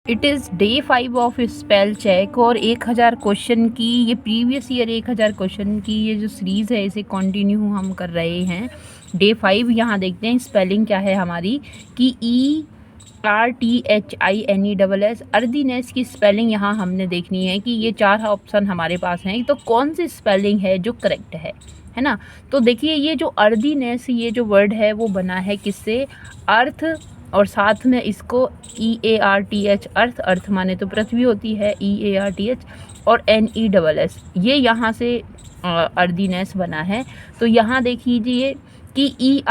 It is day 5 of spell check और 1000 question की ये प्रीवियस ईयर 1000 क्वेश्चन की ये जो सीरीज़ है इसे कंटिन्यू हम कर रहे हैं। डे 5 यहाँ देखते हैं स्पेलिंग क्या है हमारी कि ERTHINESS अर्दीनेस की स्पेलिंग यहाँ हमने देखनी है कि ये 4 ऑप्शन हमारे पास हैं, तो कौन सी स्पेलिंग है जो करेक्ट है ना। तो देखिए ये जो अर्दीनेस ये जो वर्ड है वो बना है किससे, अर्थ, और साथ में इसको EARTH अर्थ माने तो पृथ्वी होती है EARTH और NESS ये यहाँ से अर्दीनेस बना है। तो यहाँ देख लीजिए कि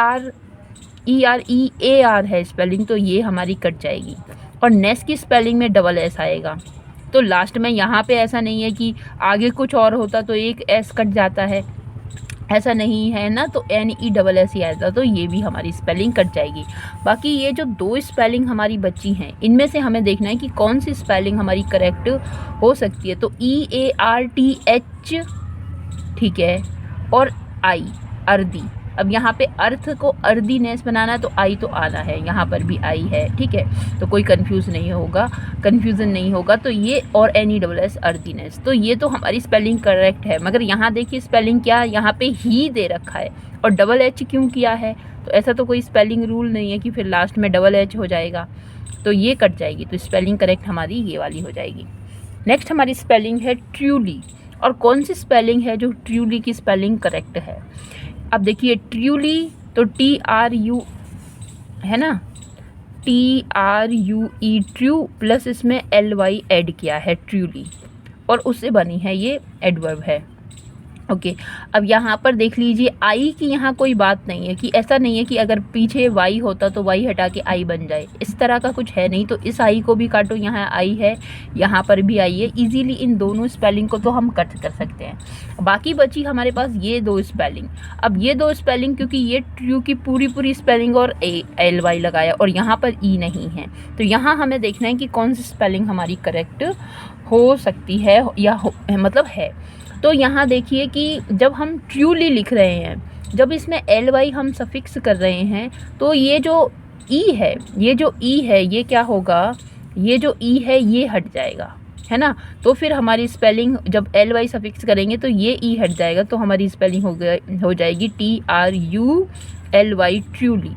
EREAR है स्पेलिंग, तो ये हमारी कट जाएगी और नेस की स्पेलिंग में डबल एस आएगा। तो लास्ट में यहाँ पे ऐसा नहीं है कि आगे कुछ और होता तो एक एस कट जाता है, ऐसा नहीं है ना, तो NESS ही आता, तो ये भी हमारी स्पेलिंग कट जाएगी। बाकी ये जो 2 स्पेलिंग हमारी बची हैं इनमें से हमें देखना है कि कौन सी स्पेलिंग हमारी करेक्ट हो सकती है। तो EARTH ठीक है और आई अर्दी। अब यहाँ पे अर्थ को अर्दीनेस बनाना तो आई तो आना है, यहाँ पर भी आई है, ठीक है, तो कोई कन्फ्यूज़न नहीं होगा। तो ये और NESS अर्दीनेस, तो ये तो हमारी स्पेलिंग करेक्ट है। मगर यहाँ देखिए स्पेलिंग क्या, यहाँ पे ही दे रखा है और डबल एच क्यों किया है, तो ऐसा तो कोई स्पेलिंग रूल नहीं है कि फिर लास्ट में डबल एच हो जाएगा, तो ये कट जाएगी। तो स्पेलिंग करेक्ट हमारी ये वाली हो जाएगी। नेक्स्ट हमारी स्पेलिंग है ट्रूली, और कौन सी स्पेलिंग है जो ट्रूली की स्पेलिंग करेक्ट है। अब देखिए ट्रूली तो TRU है ना, TRUE ट्रू प्लस इसमें LY ऐड किया है ट्रूली, और उससे बनी है ये एडवर्ब है। ओके अब यहाँ पर देख लीजिए आई की यहाँ कोई बात नहीं है कि ऐसा नहीं है कि अगर पीछे वाई होता तो वाई हटा के आई बन जाए, इस तरह का कुछ है नहीं। तो इस आई को भी काटो, यहाँ आई है, यहाँ पर भी आई है, इजीली इन दोनों स्पेलिंग को तो हम कट कर सकते हैं। बाकी बची हमारे पास ये 2 स्पेलिंग। अब ये 2 स्पेलिंग क्योंकि ये ट्रू की पूरी स्पेलिंग और LY लगाया और यहाँ पर ई नहीं है, तो यहाँ हमें देखना है कि कौन सी स्पेलिंग हमारी करेक्ट हो सकती है या मतलब है। तो यहाँ देखिए कि जब हम ट्रूली लिख रहे हैं, जब इसमें LY हम सफिक्स कर रहे हैं, तो ये जो ई है ये क्या होगा, ये जो ई है ये हट जाएगा, है ना। तो फिर हमारी स्पेलिंग जब LY सफिक्स करेंगे तो ये ई हट जाएगा, तो हमारी स्पेलिंग हो जाएगी TRULY ट्रूली।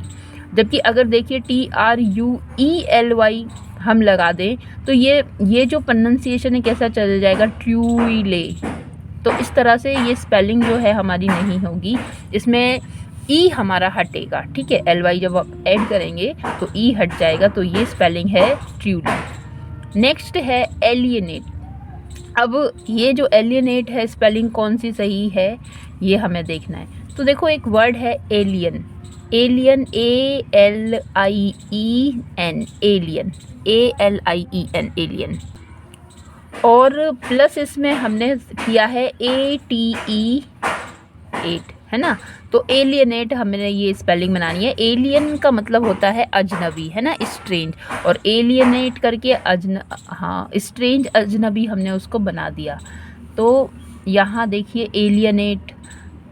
जबकि अगर देखिए TRUELY हम लगा दें तो ये जो प्रोनाउंसिएशन है कैसा चल जाएगा, ट्रूले। तो इस तरह से ये स्पेलिंग जो है हमारी नहीं होगी, इसमें ई हमारा हटेगा, ठीक है। LY जब आप ऐड करेंगे तो ई हट जाएगा, तो ये स्पेलिंग है ट्रूली। नेक्स्ट है एलियनेट। अब ये जो एलियनेट है स्पेलिंग कौन सी सही है ये हमें देखना है। तो देखो एक वर्ड है एलियन, ALIEN एलियन एलियन, और प्लस इसमें हमने किया है ATE 8, है ना। तो एलियनेट हमने ये स्पेलिंग बनानी है। एलियन का मतलब होता है अजनबी, है ना, स्ट्रेंज, और एलियनेट करके स्ट्रेंज अजनबी हमने उसको बना दिया। तो यहाँ देखिए एलियनेट,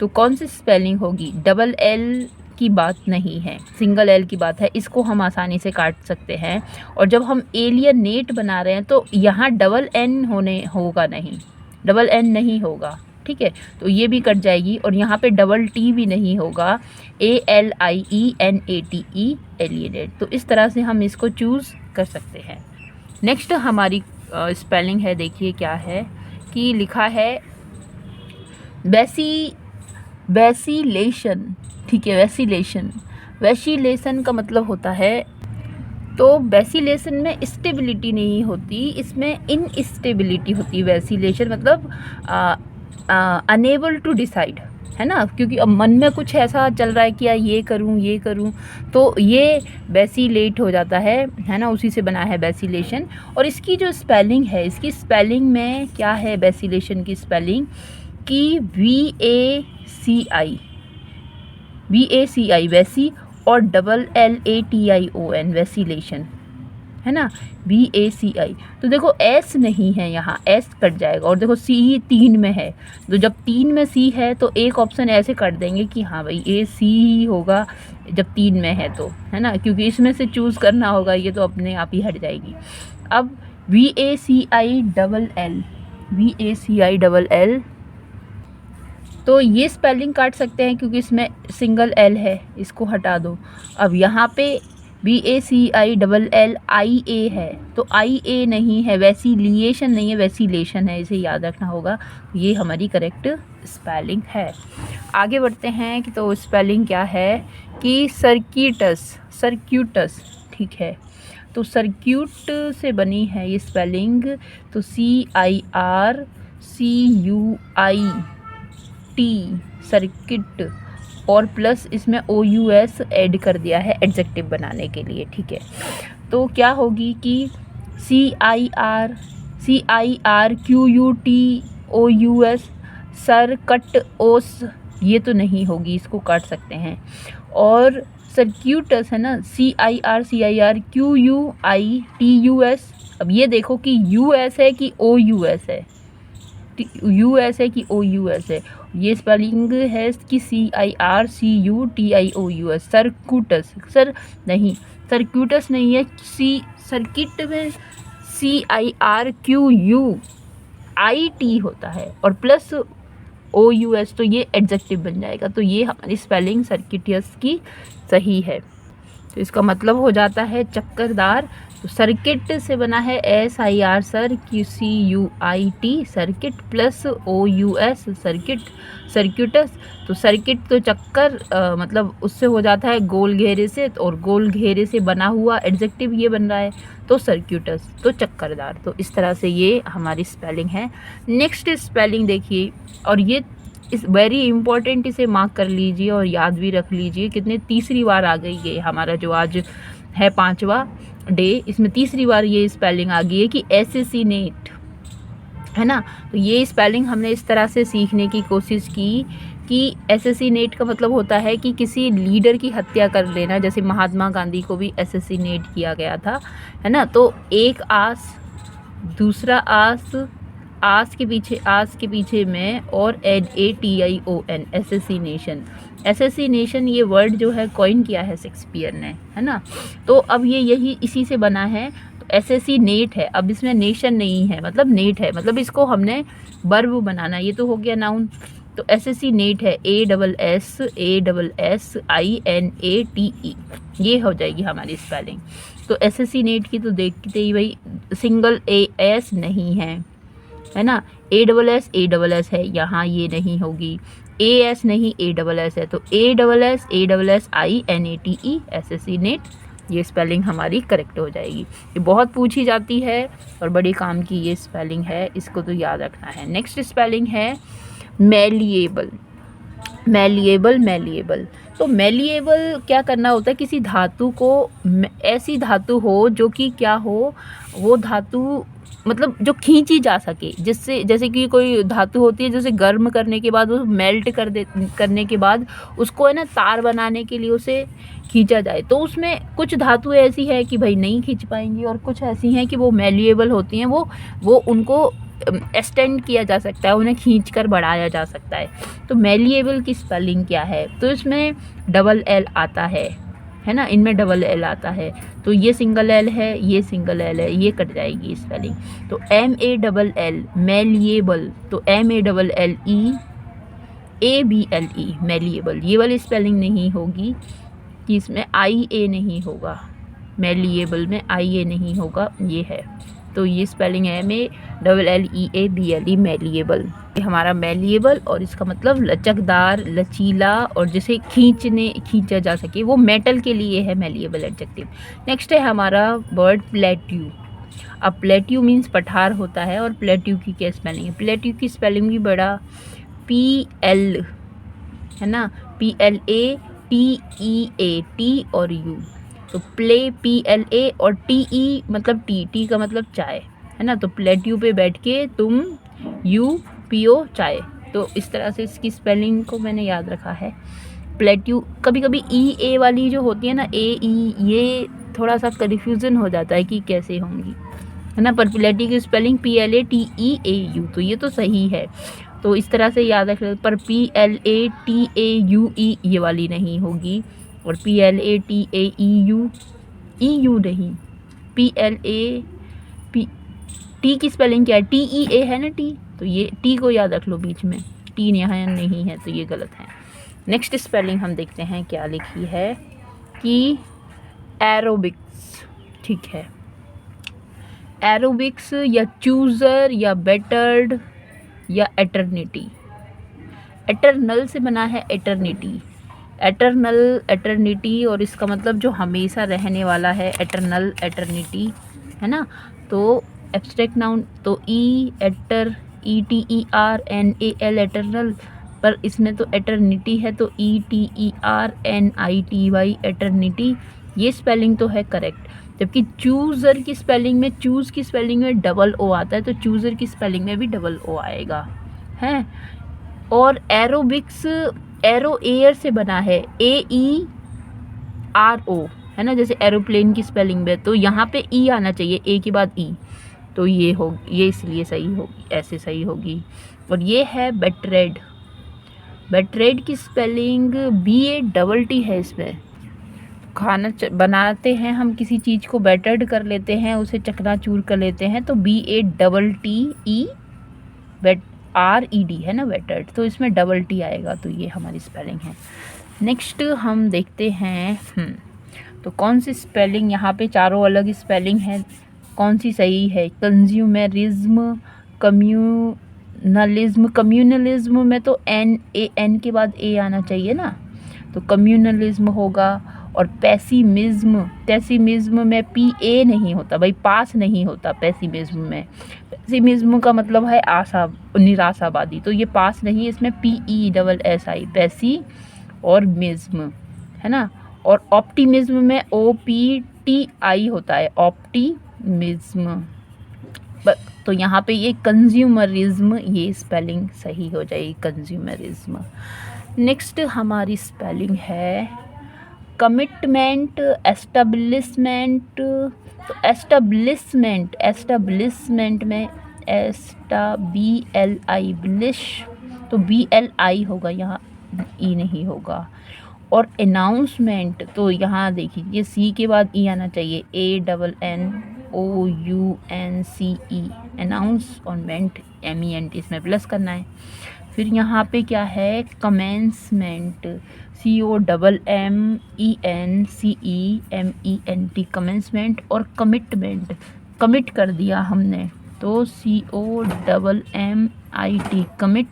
तो कौन सी स्पेलिंग होगी, डबल L की बात नहीं है, सिंगल L की बात है, इसको हम आसानी से काट सकते हैं। और जब हम एलियनेट बना रहे हैं तो यहाँ डबल N होगा नहीं, डबल N नहीं होगा, ठीक है, तो ये भी कट जाएगी। और यहाँ पे डबल T भी नहीं होगा, ALIENATE एलियनेट। तो इस तरह से हम इसको चूज़ कर सकते हैं। नेक्स्ट हमारी स्पेलिंग है, देखिए क्या है कि लिखा है वैसिलेशन, ठीक है, वैसिलेशन का मतलब होता है, तो वैसिलेशन में स्टेबिलिटी नहीं होती, इसमें इनस्टेबिलिटी होती है। वैसिलेशन मतलब अनेबल टू डिसाइड, है ना, क्योंकि अब मन में कुछ ऐसा चल रहा है कि यार ये करूं, तो ये वैसिलेट हो जाता है ना, उसी से बना है वैसिलेशन। और इसकी जो स्पेलिंग है, इसकी स्पेलिंग में क्या है वैसिलेशन की स्पेलिंग कि VACI वैसी, और LATION वैसिलेशन, है ना, VACI। तो देखो S नहीं है यहाँ, S कट जाएगा। और देखो C 3 में है, तो जब 3 में C है तो एक ऑप्शन ऐसे कर देंगे कि हाँ भाई AC ही होगा जब 3 में है तो, है ना, क्योंकि इसमें से चूज़ करना होगा, ये तो अपने आप ही हट जाएगी। अब VACILL, VACILL, तो ये स्पेलिंग काट सकते हैं क्योंकि इसमें सिंगल L है, इसको हटा दो। अब यहाँ पे VACILLIA है, तो IA नहीं है, वैसिलिएशन नहीं है, वैसिलेशन है, इसे याद रखना होगा। ये हमारी करेक्ट स्पेलिंग है। आगे बढ़ते हैं कि तो स्पेलिंग क्या है कि सर्किटस, सर्क्यूटस, ठीक है। तो सर्क्यूट से बनी है ये स्पेलिंग, तो CIRCUIT, सर्किट, और प्लस इसमें OUS ऐड कर दिया है एडजेक्टिव बनाने के लिए, ठीक है। तो क्या होगी कि CIRCUTOUS, सर कट ओस, ये तो नहीं होगी, इसको काट सकते हैं। और सर्क्यूटस है ना, CIRCIRQUITUS। अब ये देखो कि US है कि OUS है, US है कि OUS है। ये स्पेलिंग है कि CIRCUTIOUS, सर्क्यूटस, सर नहीं, सर्क्यूटस नहीं है, सर्किट में CIRQUIT होता है और प्लस OUS, तो ये एडजेक्टिव बन जाएगा। तो ये हमारी स्पेलिंग सर्किटियस की सही है। तो इसका मतलब हो जाता है चक्करदार। तो सर्किट से बना है SIR, cir, QCUIT, circuit, plus OUS, circuit, circuitous. तो सर्किट तो चक्कर, मतलब उससे हो जाता है गोल घेरे से, और गोल घेरे से बना हुआ एडजेक्टिव ये बन रहा है, तो सर्क्यूटस, तो चक्करदार। तो इस तरह से ये हमारी स्पेलिंग है। नेक्स्ट स्पेलिंग देखिए, और ये इस वेरी इंपॉर्टेंट, इसे मार्क कर लीजिए और याद भी रख लीजिए। कितने तीसरी बार आ गई ये हमारा जो आज है 5वां डे, इसमें तीसरी बार ये स्पेलिंग आ गई है कि एसेसिनेट, है ना। तो ये स्पेलिंग हमने इस तरह से सीखने की कोशिश की कि एसेसिनेट का मतलब होता है कि किसी लीडर की हत्या कर लेना, जैसे महात्मा गांधी को भी एसेसिनेट किया गया था, है ना। तो एक आस, दूसरा आस, आस के पीछे में, और NATION, एसेसिनेशन। एसेसिनेशन ये वर्ड जो है कॉइन किया है शेक्सपियर ने, है ना। तो अब ये यही इसी से बना है। तो एसेसिनेट है, अब इसमें नेशन नहीं है, मतलब नेट है, मतलब इसको हमने वर्ब बनाना, ये तो हो गया नाउन। तो एसेसिनेट है ASSASSINATE, ये हो जाएगी हमारी स्पेलिंग। तो एसेसिनेट की तो देखते ही भाई सिंगल AS नहीं है ना, ASS है, यहाँ ये नहीं होगी, AS नहीं, ASS है, तो ASSINATE, एसेसिनेट, ये स्पेलिंग हमारी करेक्ट हो जाएगी। ये बहुत पूछी जाती है और बड़े काम की ये स्पेलिंग है, इसको तो याद रखना है। नेक्स्ट स्पेलिंग है मैलिएबल, मैलिएबल। तो मैलिएबल क्या करना होता है, किसी धातु को, ऐसी धातु हो जो कि क्या हो, वो धातु मतलब जो खींची जा सके, जिससे, जैसे कि कोई धातु होती है जैसे गर्म करने के बाद वो मेल्ट करने के बाद उसको, है ना, तार बनाने के लिए उसे खींचा जाए। तो उसमें कुछ धातु ऐसी है कि भाई नहीं खींच पाएंगी, और कुछ ऐसी हैं कि वो मैलिएबल होती हैं, वो उनको एक्सटेंड किया जा सकता है, उन्हें खींचकर बढ़ाया जा सकता है। तो मैलिएबल की स्पेलिंग क्या है, तो इसमें डबल L आता है ना, इनमें डबल L आता है। तो ये सिंगल L है, ये सिंगल L है, ये कट जाएगी स्पेलिंग। तो MALL, मैलिएबल, तो MALLEABLE, मैलिएबल। ये वाली स्पेलिंग नहीं होगी कि इसमें IA नहीं होगा, मैलिएबल में IA नहीं होगा, ये है। तो ये स्पेलिंग है MALLEABLE, मैलिएबल। ये हमारा मैलिएबल, और इसका मतलब लचकदार, लचीला, और जिसे खींचा जा सके, वो मेटल के लिए है मैलिएबल एडजेक्टिव। नेक्स्ट है हमारा वर्ड प्लेट्यू। अब प्लेट्यू मीन्स पठार होता है, और प्लेट्यू की क्या स्पेलिंग है, प्लेट्यू की स्पेलिंग भी बड़ा PL, है ना, PLATEA, T और U। तो प्ले PLA, और TE मतलब टी का मतलब चाय, है ना। तो प्लेट्यू पे बैठ के तुम यू पियो चाय। तो इस तरह से इसकी स्पेलिंग को मैंने याद रखा है। प्लेट्यू, कभी कभी EA वाली जो होती है ना, AE, ये थोड़ा सा कन्फ्यूज़न हो जाता है कि कैसे होंगी, है ना। पर प्लेटी की स्पेलिंग PLATEAU, तो ये तो सही है, तो इस तरह से याद रख लो। पर PLATAUE ये वाली नहीं होगी, और PLATAEU EU नहीं, टी की स्पेलिंग क्या है, TEA है ना टी, तो ये टी को याद रख लो बीच में, टी यहाँ नहीं है, तो ये गलत है। नेक्स्ट स्पेलिंग हम देखते हैं क्या लिखी है कि एरोबिक्स, ठीक है। एरोबिक्स या चूज़र या बेटर्ड या एटर्निटी। एटर्नल से बना है एटर्निटी, एटर्नल एटर्निटी, और इसका मतलब जो हमेशा रहने वाला है, एटर्नल एटर्निटी, है ना। तो एब्स्ट्रैक्ट नाउन तो ETERNAL एटर्नल, पर इसमें तो एटर्निटी है, तो ETERNITY एटर्निटी, ये स्पेलिंग तो है करेक्ट। जबकि चूज़र की स्पेलिंग में, चूज़ की स्पेलिंग में डबल ओ आता है, तो चूज़र की स्पेलिंग में भी डबल ओ आएगा, हैं। और एरोबिक्स, एरो एयर से बना है, AERO, है ना, जैसे एरोप्लेन की स्पेलिंग में, तो यहाँ पे ई आना चाहिए, ए के बाद ई, तो ये हो, ये इसलिए सही होगी, ऐसे सही होगी। और ये है बेटरेड, बेटरेड की स्पेलिंग BATT है। इसमें खाना बनाते हैं हम, किसी चीज़ को बैटर्ड कर लेते हैं, उसे चकनाचूर कर लेते हैं, तो BATTE RED है ना, बैटर्ड, तो इसमें डबल टी आएगा, तो ये हमारी स्पेलिंग है। नेक्स्ट हम देखते हैं तो कौन सी स्पेलिंग, यहाँ पे चारों अलग स्पेलिंग है, कौन सी सही है। कंज्यूमरिज्म, कम्यूनलिज्म, कम्यूनलिज्म में तो NAN के बाद A आना चाहिए ना, तो कम्यूनलिज्म होगा। और पेसिमिज्म, पेसिमिज्म में PA नहीं होता भाई, पास नहीं होता पेसिमिज्म में, पेसिमिज्म का मतलब है आशा, निराशावादी, तो ये पास नहीं, इसमें PESSI, पेसी और मिज्म, है ना। और ऑप्टिमिज्म में OPTI होता है, ऑप्टिमिज्म, तो यहाँ पे ये कंज्यूमरिज्म, ये स्पेलिंग सही हो जाएगी, कंज्यूमरिज्म। नेक्स्ट हमारी स्पेलिंग है कमिटमेंट, एस्टेब्लिशमेंट, तो एस्टेब्लिशमेंट, एस्टेब्लिशमेंट में BLI ब्लिश, तो BLI होगा, यहाँ ई नहीं होगा। और अनाउंसमेंट, तो यहाँ देखिए C के बाद ई आना चाहिए, ANNOUNCE, अनाउंसमेंट, MENT, इसमें प्लस करना है। फिर यहाँ पे क्या है, कमेंसमेंट, COMMENCEMENT, कमेंसमेंट। और कमिटमेंट, कमिट कर दिया हमने, तो COMMIT, कमिट।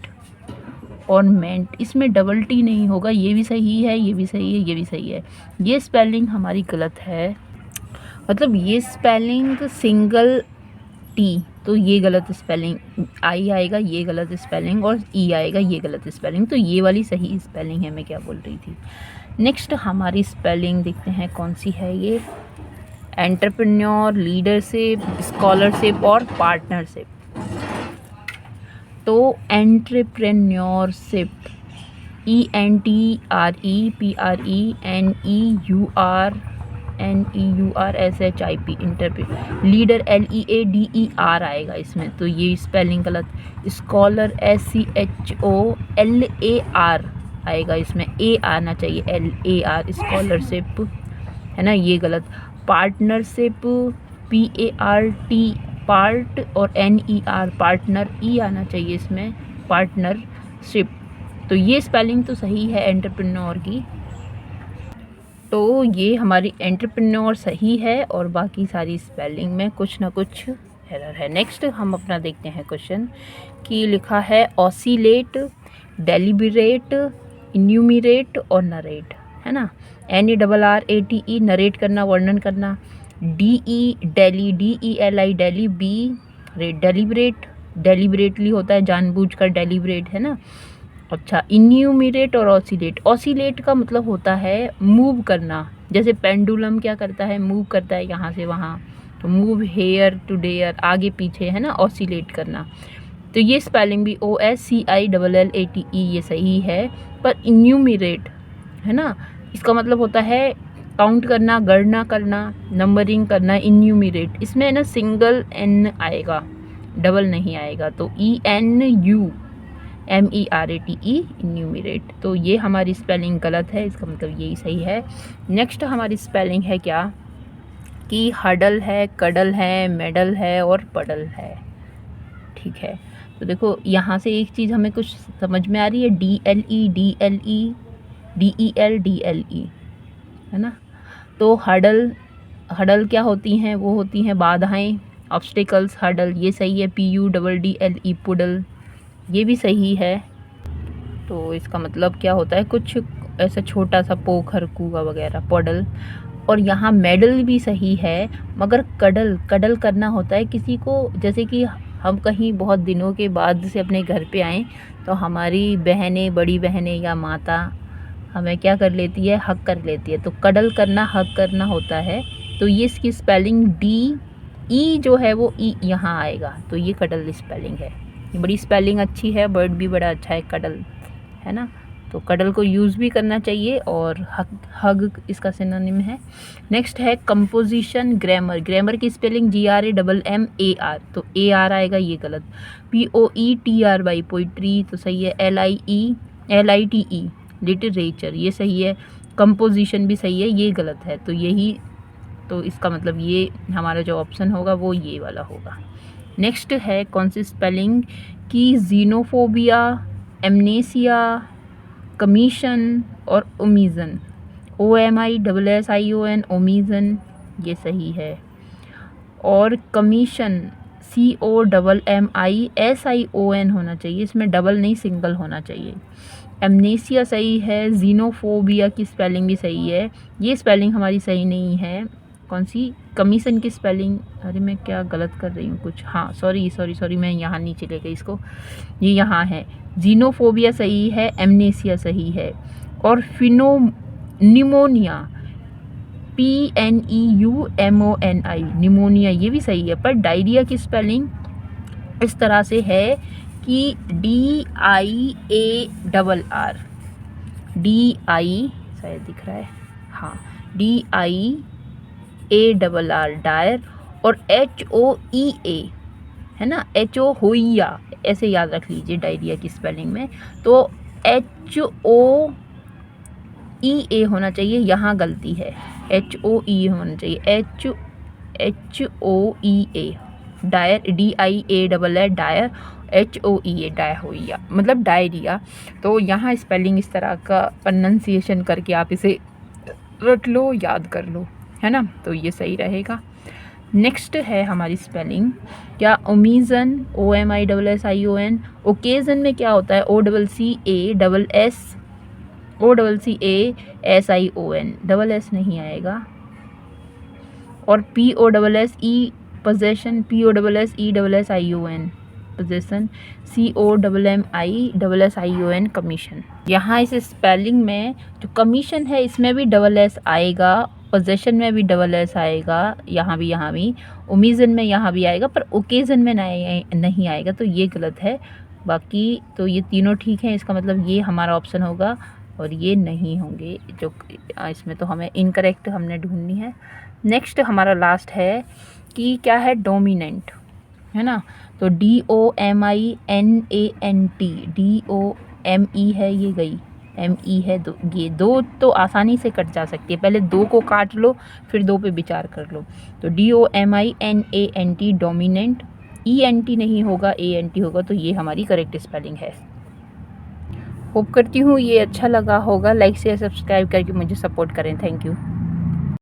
और मेंट, इसमें डबल टी नहीं होगा, ये भी सही है, ये भी सही है, ये भी सही है। ये स्पेलिंग हमारी गलत है, मतलब ये स्पेलिंग सिंगल टी, तो ये गलत स्पेलिंग, आई आएगा ये गलत स्पेलिंग, और ई आएगा ये गलत स्पेलिंग, तो ये वाली सही स्पेलिंग है, मैं क्या बोल रही थी। नेक्स्ट हमारी स्पेलिंग देखते हैं कौन सी है ये, एंटरप्रेन्योर, लीडरशिप, स्कॉलरशिप और पार्टनरशिप। तो एंटरप्रेन्योरशिप, ENTREPRENEURSHIP, लीडर LEADER आएगा इसमें, तो ये स्पेलिंग गलत। स्कॉलर SCHOLAR आएगा, इसमें A आना चाहिए, LAR, स्कॉलरशिप, है ना, ये गलत। पार्टनरशिप, PART, पार्ट, और NER, पार्टनर, E आना चाहिए इसमें, पार्टनरशिप, तो ये स्पेलिंग तो सही है एंटरप्रेन्योर की, तो ये हमारी एंटरप्रेन्योर सही है, और बाकी सारी स्पेलिंग में कुछ ना कुछ एरर है। नेक्स्ट हम अपना देखते हैं क्वेश्चन कि लिखा है ऑसिलेट, डेलिबरेट, इन्यूमिरेट और नरेट, है ना। NERRATE, नरेट करना, वर्णन करना। DE daily, DELI daily. B deliberate, deliberately होता है, जानबूझकर, डेलिबरेट, है ना। अच्छा, इन्यूमिरेट और ऑसिलेट, ऑसिलेट का मतलब होता है मूव करना, जैसे पेंडुलम क्या करता है, मूव करता है यहाँ से वहाँ, तो मूव हेयर टू डेयर, आगे पीछे, है ना, ऑसिलेट करना। तो ये स्पेलिंग भी OSCILLATE ये सही है। पर इन्यूमिरेट, है ना, इसका मतलब होता है काउंट करना, गणना करना, नंबरिंग करना, इन्यूमिरेट, इसमें ना सिंगल एन आएगा, डबल नहीं आएगा, तो ENUMERATE इन्यूमिरेट। तो ये हमारी स्पेलिंग गलत है, इसका मतलब यही सही है। नेक्स्ट हमारी स्पेलिंग है क्या कि हडल है, कडल है, मेडल है और पडल है। ठीक है, तो देखो यहाँ से एक चीज़ हमें कुछ समझ में आ रही है, DLE DLE DEL DLE, है ना। तो हडल क्या होती हैं, वो होती हैं बाधाएं, ऑब्स्टिकल्स, हडल, ये सही है। PUDDLE पुडल, ये भी सही है। तो इसका मतलब क्या होता है, कुछ ऐसा छोटा सा पोखर, कुआं वगैरह, पडल। और यहाँ मेडल भी सही है, मगर कडल करना होता है किसी को, जैसे कि हम कहीं बहुत दिनों के बाद से अपने घर पे आएँ तो हमारी बहनें, बड़ी बहनें या माता हमें क्या कर लेती है, हक कर लेती है, तो कडल करना, हक करना होता है। तो ये इसकी स्पेलिंग DE जो है वो E यहाँ आएगा, तो ये कडल स्पेलिंग है। ये बड़ी स्पेलिंग अच्छी है, वर्ड भी बड़ा अच्छा है कडल, है ना। तो कडल को यूज़ भी करना चाहिए, और हग इसका सिनोनिम है। नेक्स्ट है कंपोजिशन, ग्रामर। ग्रामर की स्पेलिंग GRAMMAR, तो AR आएगा, ये गलत। POETRY पोइट्री, तो सही है। LITE लिटरेचर, ये सही है। कंपोजिशन भी सही है, ये गलत है। तो यही, तो इसका मतलब ये हमारा जो ऑप्शन होगा वो ये वाला होगा। नेक्स्ट है कौन सी स्पेलिंग की जीनोफोबिया, एमनेसिया, कमीशन और ओमिज़न। OMISSION, ओमिज़न, ये सही है। और कमीशन COMMISION होना चाहिए, इसमें डबल नहीं, सिंगल होना चाहिए। एमनेसिया सही है। जीनोफोबिया की स्पेलिंग भी सही है, ये स्पेलिंग हमारी सही नहीं है। कौन सी, कमीशन की स्पेलिंग, अरे मैं क्या गलत कर रही हूँ कुछ, हाँ सॉरी मैं यहाँ नीचे ले गई इसको, ये यहाँ है। जीनोफोबिया सही है, एमनेसिया सही है। और निमोनिया, PNEUMONI, निमोनिया, ये भी सही है। पर डायरिया की स्पेलिंग इस तरह से है कि DIARR, DI शायद दिख रहा है, हाँ, DIARR डायर, और HOEA, है ना, HO होइया, ऐसे याद रख लीजिए डायरिया की स्पेलिंग में। तो HOEA होना चाहिए, यहाँ गलती है, HOE होना चाहिए, HOEA डायर, DIARR डायर, HOEA डायहोइया, मतलब डायरिया। तो यहाँ स्पेलिंग इस तरह का प्रोनंसिएशन करके आप इसे रट लो, याद कर लो, है ना, तो ये सही रहेगा। नेक्स्ट है हमारी स्पेलिंग क्या, ओमिज़न, OMISSION। ओकेज़न में क्या होता है, OCCASSION, डबल एस नहीं आएगा। और POSSE possession, POSSESSION possession, COMMISSION commission. यहाँ इस स्पेलिंग में जो कमीशन है इसमें भी डबल एस आएगा, पोजेशन में भी डबल एस आएगा, यहाँ भी, ओमिज़न में यहाँ भी आएगा, पर ओकेज़न में नहीं आएगा, तो ये गलत है। बाकी तो ये तीनों ठीक हैं, इसका मतलब ये हमारा ऑप्शन होगा और ये नहीं होंगे, जो इसमें तो हमें इनकरेक्ट हमने ढूंढनी है। नेक्स्ट हमारा लास्ट है कि क्या है, डोमिनेंट, है ना। तो DOMINANT, DOME है, ये गई, ME है, ये दो तो आसानी से कट जा सकती है, पहले दो को काट लो फिर दो पे विचार कर लो। तो DOMINANT डोमिनेंट, ENT नहीं होगा, ANT होगा, तो ये हमारी करेक्ट स्पेलिंग है। होप करती हूँ ये अच्छा लगा होगा, लाइक शेयर सब्सक्राइब करके मुझे सपोर्ट करें। Thank you.